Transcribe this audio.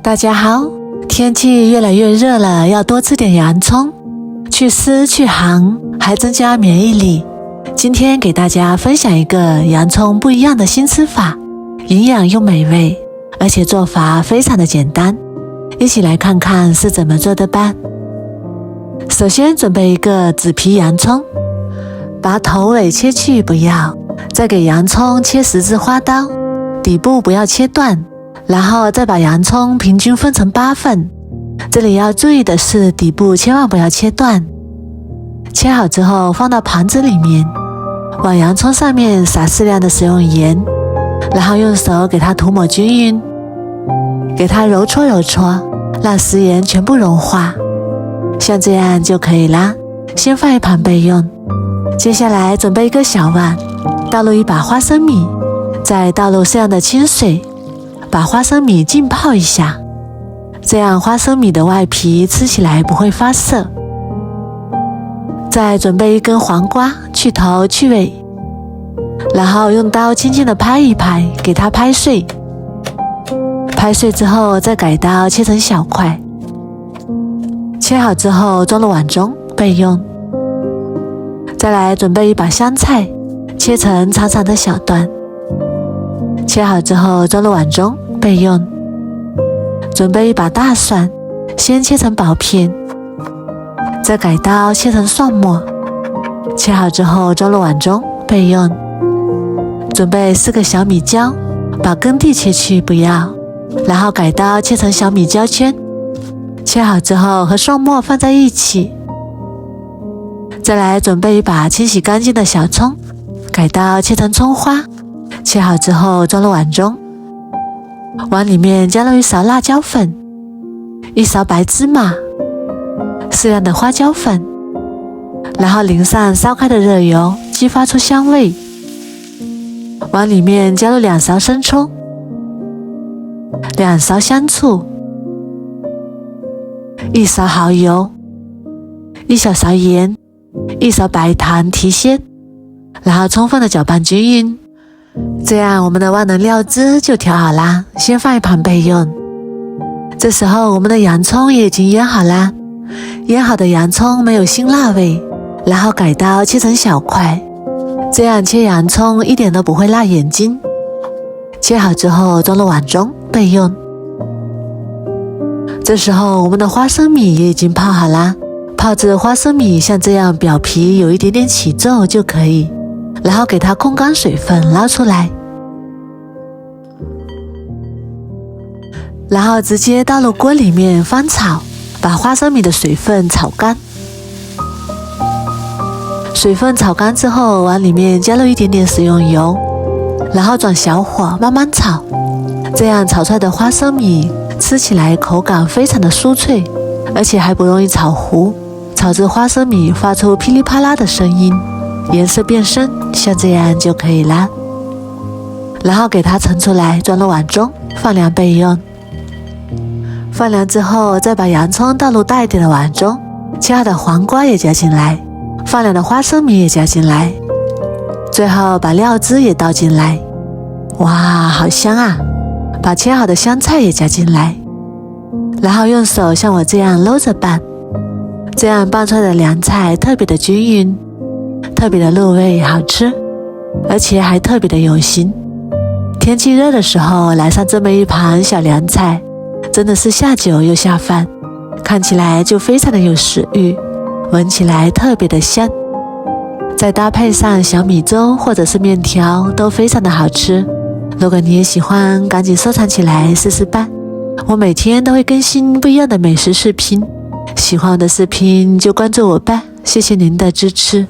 大家好，天气越来越热了，要多吃点洋葱，祛湿去寒，还增加免疫力。今天给大家分享一个洋葱不一样的新吃法，营养又美味，而且做法非常的简单，一起来看看是怎么做的吧。首先准备一个紫皮洋葱，把头尾切去不要，再给洋葱切十字花刀，底部不要切断，然后再把洋葱平均分成8份。这里要注意的是，底部千万不要切断。切好之后放到盘子里面，往洋葱上面撒适量的食用盐，然后用手给它涂抹均匀，给它揉搓揉搓，让食盐全部融化，像这样就可以啦。先放一旁备用。接下来准备一个小碗，倒入一把花生米，再倒入适量的清水，把花生米浸泡一下，这样花生米的外皮吃起来不会发涩。再准备一根黄瓜，去头去尾，然后用刀轻轻地拍一拍，给它拍碎。拍碎之后再改刀切成小块，切好之后装入碗中备用。再来准备一把香菜，切成长长的小段，切好之后装入碗中备用。准备一把大蒜，先切成薄片，再改刀切成蒜末，切好之后装入碗中备用。准备4个小米椒，把根蒂切去不要，然后改刀切成小米椒圈，切好之后和蒜末放在一起。再来准备一把清洗干净的小葱，改刀切成葱花，切好之后装入碗中。碗里面加入1勺辣椒粉，1勺白芝麻，适量的花椒粉，然后淋上烧开的热油，激发出香味。碗里面加入2勺生抽，2勺香醋，1勺蚝油，1小勺盐，1勺白糖提鲜，然后充分的搅拌均匀。这样我们的万能料汁就调好啦，先放一旁备用。这时候我们的洋葱也已经腌好啦，腌好的洋葱没有辛辣味，然后改刀切成小块，这样切洋葱一点都不会辣眼睛。切好之后装入碗中备用。这时候我们的花生米也已经泡好啦，泡至花生米像这样表皮有一点点起皱就可以，然后给它控干水分捞出来，然后直接倒入锅里面翻炒，把花生米的水分炒干。水分炒干之后，往里面加入一点点食用油，然后转小火慢慢炒，这样炒出来的花生米吃起来口感非常的酥脆，而且还不容易炒糊，炒至花生米发出噼里啪啦的声音，颜色变深，像这样就可以啦。然后给它盛出来，装入碗中放凉备用。放凉之后再把洋葱倒入大一点的碗中，切好的黄瓜也加进来，放凉的花生米也加进来，最后把料汁也倒进来。哇，好香啊！把切好的香菜也加进来，然后用手像我这样搂着拌，这样拌出来的凉菜特别的均匀，特别的入味好吃，而且还特别的有型。天气热的时候来上这么一盘小凉菜，真的是下酒又下饭，看起来就非常的有食欲，闻起来特别的香，再搭配上小米粥或者是面条都非常的好吃。如果你也喜欢，赶紧收藏起来试试吧。我每天都会更新不一样的美食视频，喜欢我的视频就关注我吧，谢谢您的支持。